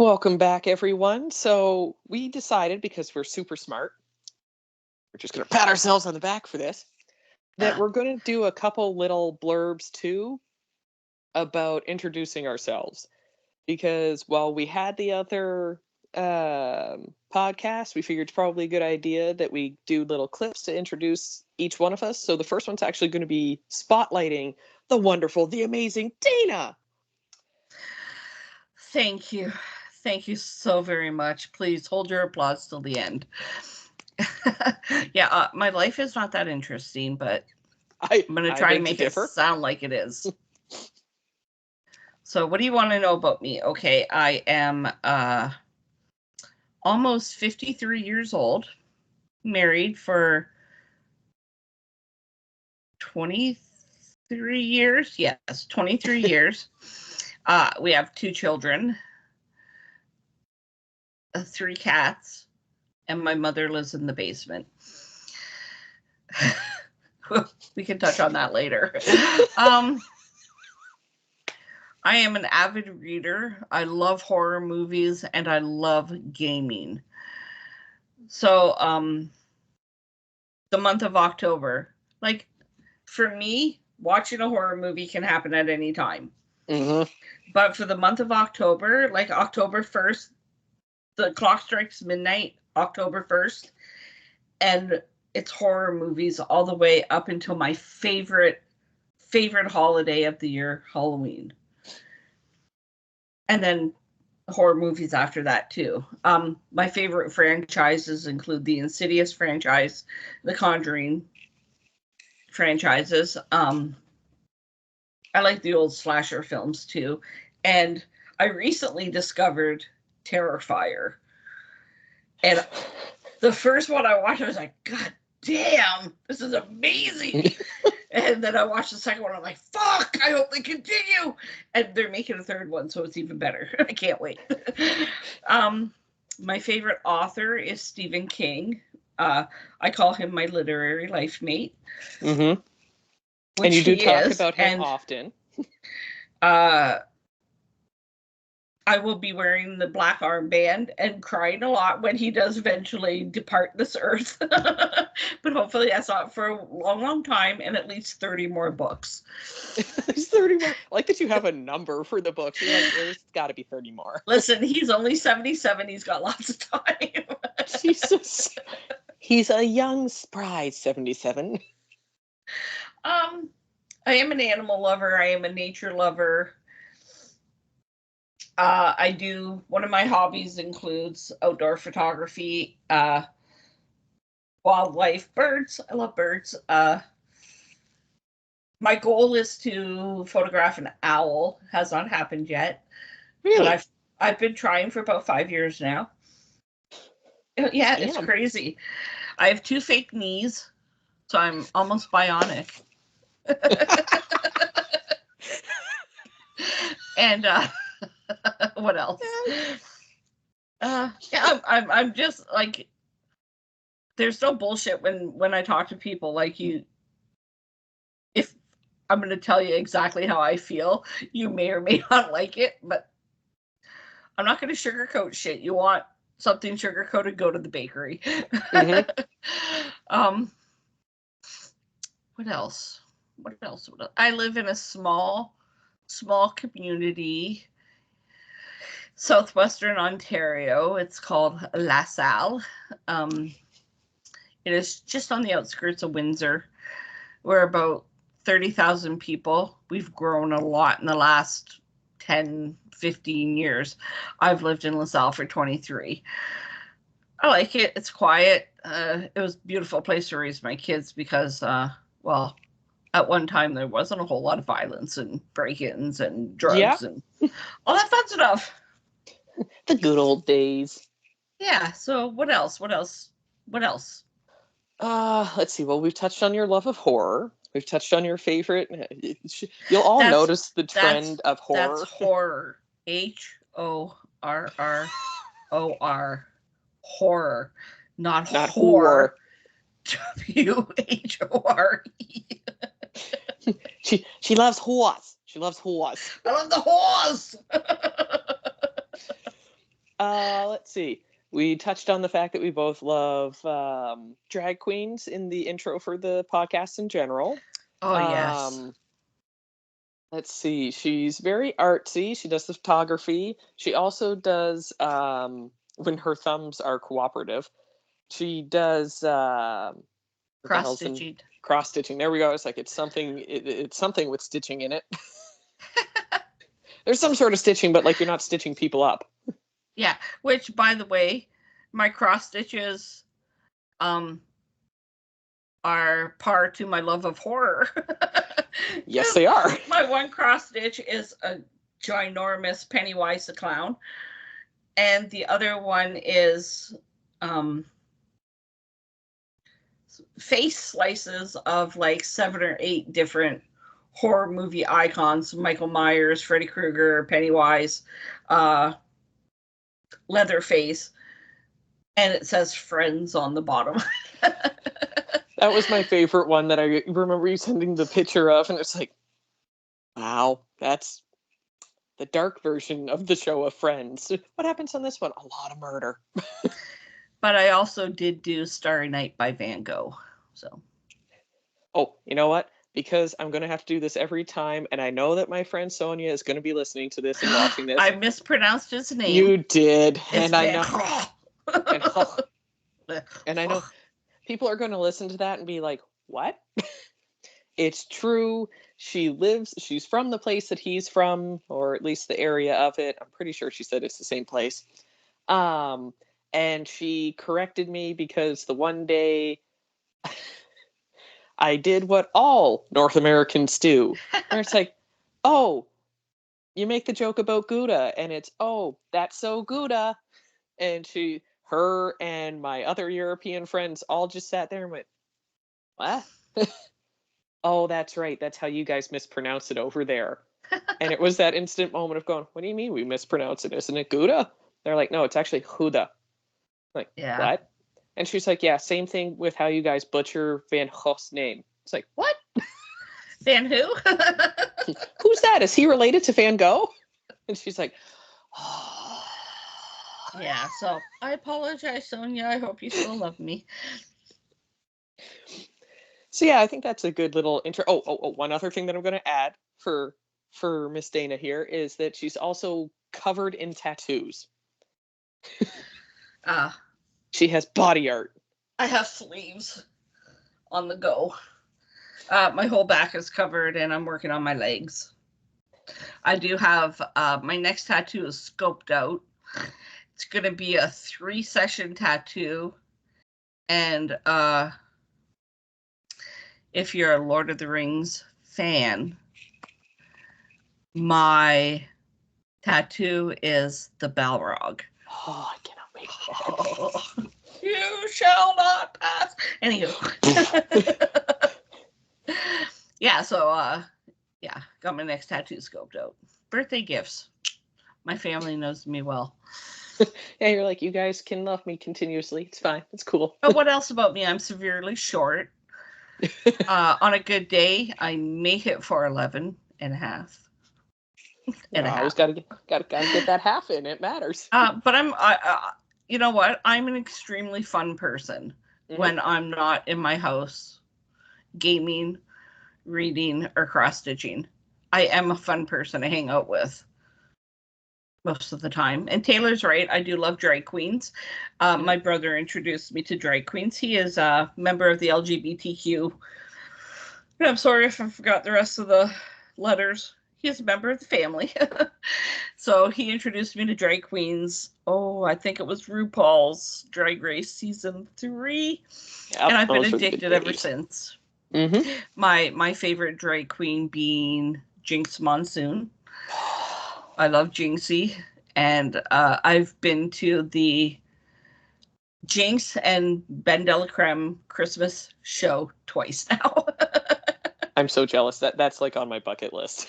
Welcome back, everyone. So we decided, because we're super smart, we're just going to pat ourselves on the back for this, that we're going to do a couple little blurbs too about introducing ourselves. Because while we had the other podcast, we figured it's probably a good idea that we do little clips to introduce each one of us. So the first one's actually going to be spotlighting the wonderful, the amazing Dana. Thank you. Thank you so very much. Please hold your applause till the end. My life is not that interesting, but I'm going to try and make it sound like it is. So what do you want to know about me? Okay, I am almost 53 years old, married for 23 years. Yes, 23 years. We have 2 children. 3 cats, and my mother lives in the basement. We can touch on that later. I am an avid reader. I love horror movies, and I love gaming. So, the month of October, like, for me, watching a horror movie can happen at any time. Mm-hmm. But for the month of October, like October 1st, the clock strikes midnight, October 1st, and it's horror movies all the way up until my favorite holiday of the year, Halloween. And then horror movies after that too. My favorite franchises include the Insidious franchise, the Conjuring franchises. I like the old slasher films too. And I recently discovered Terrifier. And the first one I watched, I was like, God damn, this is amazing. And then I watched the second one, I'm like, fuck, I hope they continue. And they're making a third one, so it's even better. I can't wait. My favorite author is Stephen King. I call him my literary life mate. Mm-hmm. And you do talk about him often. I will be wearing the black armband and crying a lot when he does eventually depart this earth. But hopefully that's not for a long, long time, and at least 30 more books. There's 30 more. I like that you have a number for the books. You're like, there's got to be 30 more. Listen, he's only 77. He's got lots of time. Jesus. He's a young, spry 77. I am an animal lover. I am a nature lover. One of my hobbies includes outdoor photography, wildlife, birds. I love birds. My goal is to photograph an owl. Has not happened yet. Really? But I've been trying for about 5 years now. Yeah, Damn. It's crazy. I have 2 fake knees, so I'm almost bionic. And what else? I'm just like, there's no bullshit when I talk to people like you. If I'm going to tell you exactly how I feel, you may or may not like it, but I'm not going to sugarcoat shit. You want something sugarcoated, go to the bakery. Mm-hmm. What else? I live in a small community, southwestern Ontario. It's called La Salle. It is just on the outskirts of Windsor. We're about 30,000 people. We've grown a lot in the last 10, 15 years. I've lived in La Salle for 23. I like it. It's quiet. It was a beautiful place to raise my kids because, at one time there wasn't a whole lot of violence and break-ins and drugs and all that fun stuff. The good old days. Yeah. So what else? Let's see. Well, we've touched on your love of horror. We've touched on your favorite. You'll all notice the trend of horror. That's horror. HORROR. Horror. Not whore. WHORE. She loves horse. She loves horse. I love the horse. Let's see. We touched on the fact that we both love drag queens in the intro for the podcast in general. Oh, yes. Um, let's see. She's very artsy. She does the photography. She also does, when her thumbs are cooperative, she does, what the Cross hell's in stitching. cross stitching? There we go. It's like it's something with stitching in it. There's some sort of stitching, but like you're not stitching people up. Yeah, which, by the way, my cross stitches are par to my love of horror. Yes, they are. My one cross stitch is a ginormous Pennywise the Clown, and the other one is face slices of like 7 or 8 different horror movie icons: Michael Myers, Freddy Krueger, Pennywise, Leatherface, and it says friends on the bottom. That was my favorite one that I remember you sending the picture of, and it's like, wow, that's the dark version of the show of Friends. What happens on this one? A lot of murder. But I also did do Starry Night by Van Gogh. So. Oh, you know what? Because I'm going to have to do this every time, and I know that my friend Sonia is going to be listening to this and watching this. I mispronounced his name. You did, It's and I know. And I know people are going to listen to that and be like, what? It's true. She's from the place that he's from, or at least the area of it. I'm pretty sure she said it's the same place. And she corrected me because the one day I did what all North Americans do. Where it's like, oh, you make the joke about Gouda, and it's, oh, that's so Gouda. And her and my other European friends all just sat there and went, what? Oh, that's right. That's how you guys mispronounce it over there. And it was that instant moment of going, what do you mean we mispronounce it? Isn't it Gouda? They're like, no, it's actually Huda. Like, Yeah. what? And she's like, yeah, same thing with how you guys butcher Van Gogh's name. It's like, what? Van who? Who's that? Is he related to Van Gogh? And she's like, oh. Yeah, so I apologize, Sonia. I hope you still love me. So yeah, I think that's a good little intro. Oh, one other thing that I'm going to add for Miss Dana here is that she's also covered in tattoos. She has body art. I have sleeves on the go. My whole back is covered, and I'm working on my legs. I do have my next tattoo is scoped out. It's going to be a 3-session tattoo, and if you're a Lord of the Rings fan, my tattoo is the Balrog. Oh, I cannot wait for that. You shall not pass. Anywho. Yeah, so yeah, got my next tattoo scoped out. Birthday gifts. My family knows me well. Yeah, you're like, you guys can love me continuously. It's fine. It's cool. But what else about me? I'm severely short. On a good day, I may hit 4'11" and a half. And I always gotta get that half in. It matters. But I'm, you know what? I'm an extremely fun person when I'm not in my house gaming, reading, or cross stitching. I am a fun person to hang out with most of the time. And Taylor's right. I do love drag queens. My brother introduced me to drag queens. He is a member of the LGBTQ. And I'm sorry if I forgot the rest of the letters. He is a member of the family. So he introduced me to drag queens. Oh, I think it was RuPaul's Drag Race season 3. Yep, and I've been addicted ever since. My favorite drag queen being Jinx Monsoon. I love Jinxie. And I've been to the Jinx and Ben de la Creme Christmas show twice now. I'm so jealous. That's like on my bucket list.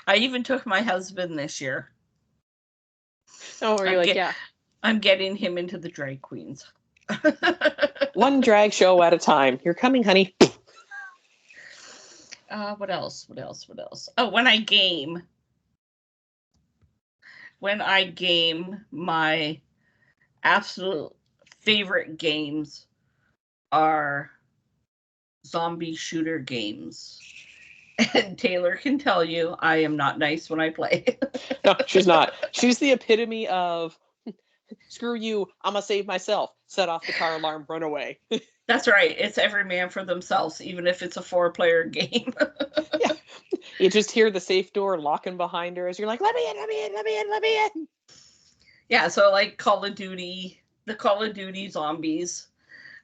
I even took my husband this year. Oh, you're like, yeah. I'm getting him into the drag queens. One drag show at a time. You're coming, honey. What else? Oh, when I game, when I game, my absolute favorite games are zombie shooter games. And Taylor can tell you I am not nice when I play. No, she's not. She's the epitome of screw you, I'm gonna save myself. Set off the car alarm, run away. That's right. It's every man for themselves, even if it's a 4-player game. Yeah. You just hear the safe door locking behind her as you're like, let me in, let me in, let me in, let me in. Yeah, so like Call of Duty, the Call of Duty zombies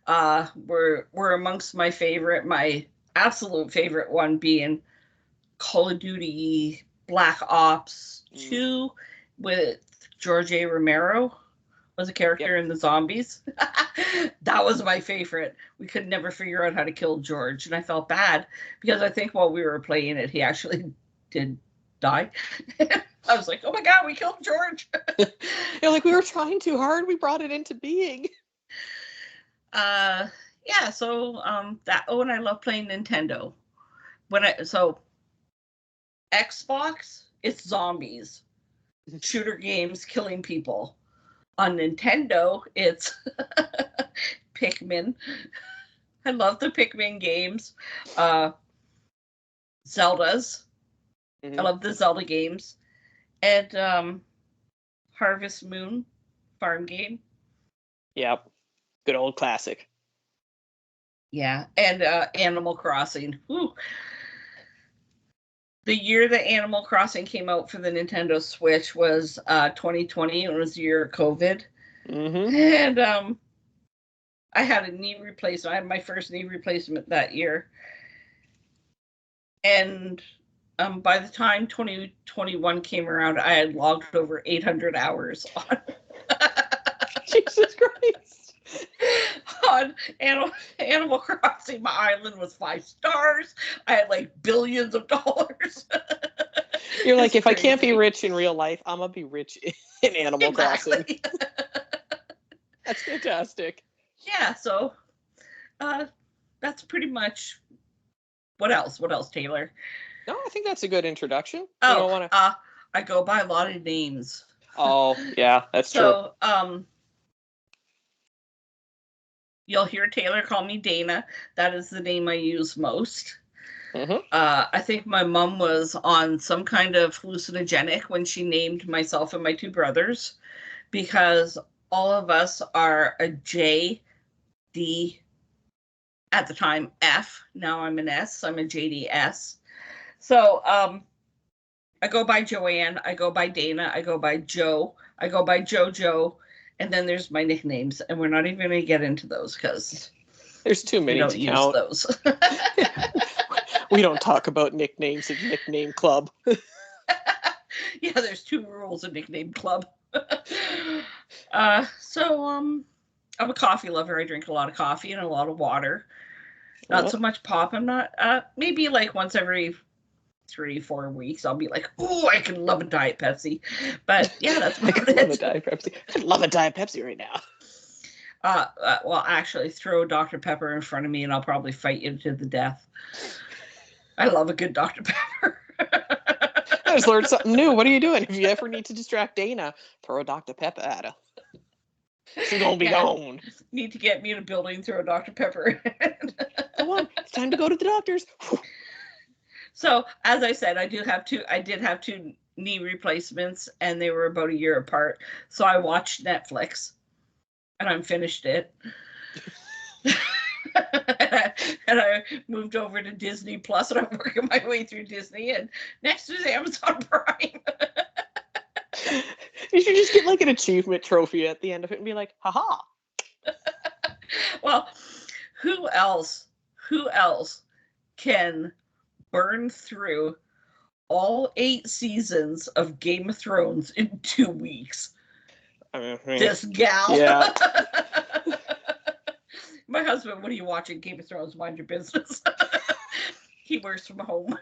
were amongst my favorite. My absolute favorite one being Call of Duty Black Ops 2 with George A. Romero was a character in the zombies. That was my favorite. We could never figure out how to kill George, and I felt bad because I think while we were playing it, he actually did die. I was like, oh my God, we killed George. You're like, we were trying too hard. We brought it into being. Yeah, so and I love playing Nintendo. So Xbox, it's zombies, shooter games, killing people. On Nintendo, it's Pikmin. I love the Pikmin games. Zeldas. I love the Zelda games. And Harvest Moon farm game. Yep. Good old classic. Yeah. And Animal Crossing. Whew. The year that Animal Crossing came out for the Nintendo Switch was 2020. It was the year of COVID. And I had a knee replacement. I had my first knee replacement that year. And by the time 2021 came around, I had logged over 800 hours on Jesus Christ. On Animal Crossing. My island was 5 stars. I had like billions of dollars. You're like, if I can't be rich in real life, I'm gonna be rich in Animal Crossing. That's fantastic. Yeah, so that's pretty much. What else, Taylor? No, I think that's a good introduction. Oh, I go by a lot of names. Oh, yeah, that's true. So, you'll hear Taylor call me Dana. That is the name I use most. I think my mom was on some kind of hallucinogenic when she named myself and my 2 brothers, because all of us are a J, D, at the time F. Now I'm an S. I'm a JDS. So I go by Joanne. I go by Dana. I go by Joe. I go by JoJo. And then there's my nicknames, and we're not even going to get into those because there's too many to count. Those. We don't talk about nicknames at Nickname Club. Yeah, there's 2 rules of Nickname Club. So I'm a coffee lover. I drink a lot of coffee and a lot of water. Not so much pop. I'm not. Maybe like once every 3-4 weeks, I'll be like, oh, I can love a Diet Pepsi. But yeah, that's I could love a Diet Pepsi. I could love a Diet Pepsi right now. Well, actually, throw Dr. Pepper in front of me and I'll probably fight you to the death. I love a good Dr. Pepper. I just learned something new. What are you doing? If you ever need to distract Dana, throw a Dr. Pepper at her. She's going to be gone. Need to get me in a building, throw a Dr. Pepper. Come on, it's time to go to the doctors. So, as I said, I did have 2 knee replacements, and they were about a year apart. So I watched Netflix, and I finished it. and I moved over to Disney Plus, and I'm working my way through Disney, and next is Amazon Prime. You should just get like an achievement trophy at the end of it and be like, haha. Well, who else can burn through all 8 seasons of Game of Thrones in 2 weeks? This gal. Yeah. My husband, what are you watching? Game of Thrones, mind your business. He works from home.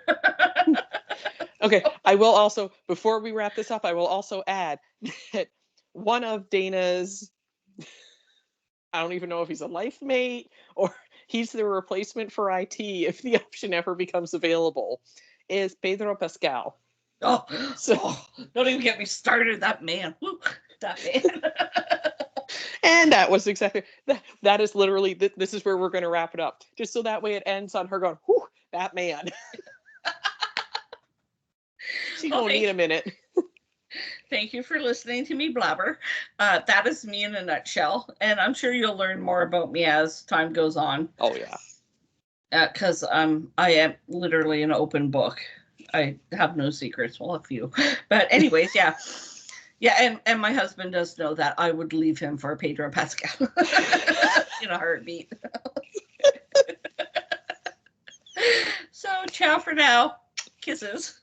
Okay, I will also, before we wrap this up, I will also add that one of Dana's, I don't even know if he's a life mate or he's the replacement for IT if the option ever becomes available, is Pedro Pascal. Oh, So, don't even get me started. That man. Woo, that man. and that was exactly that is literally this is where we're going to wrap it up. Just so that way it ends on her going, whew, that man. She Well, gonna need a minute. thank you for listening to me blabber. That is me in a nutshell, and I'm sure you'll learn more about me as time goes on. Oh yeah. Because I am literally an open book. I have no secrets. Well, a few, but anyways, yeah, and my husband does know that I would leave him for Pedro Pascal in a heartbeat. So, ciao for now. Kisses.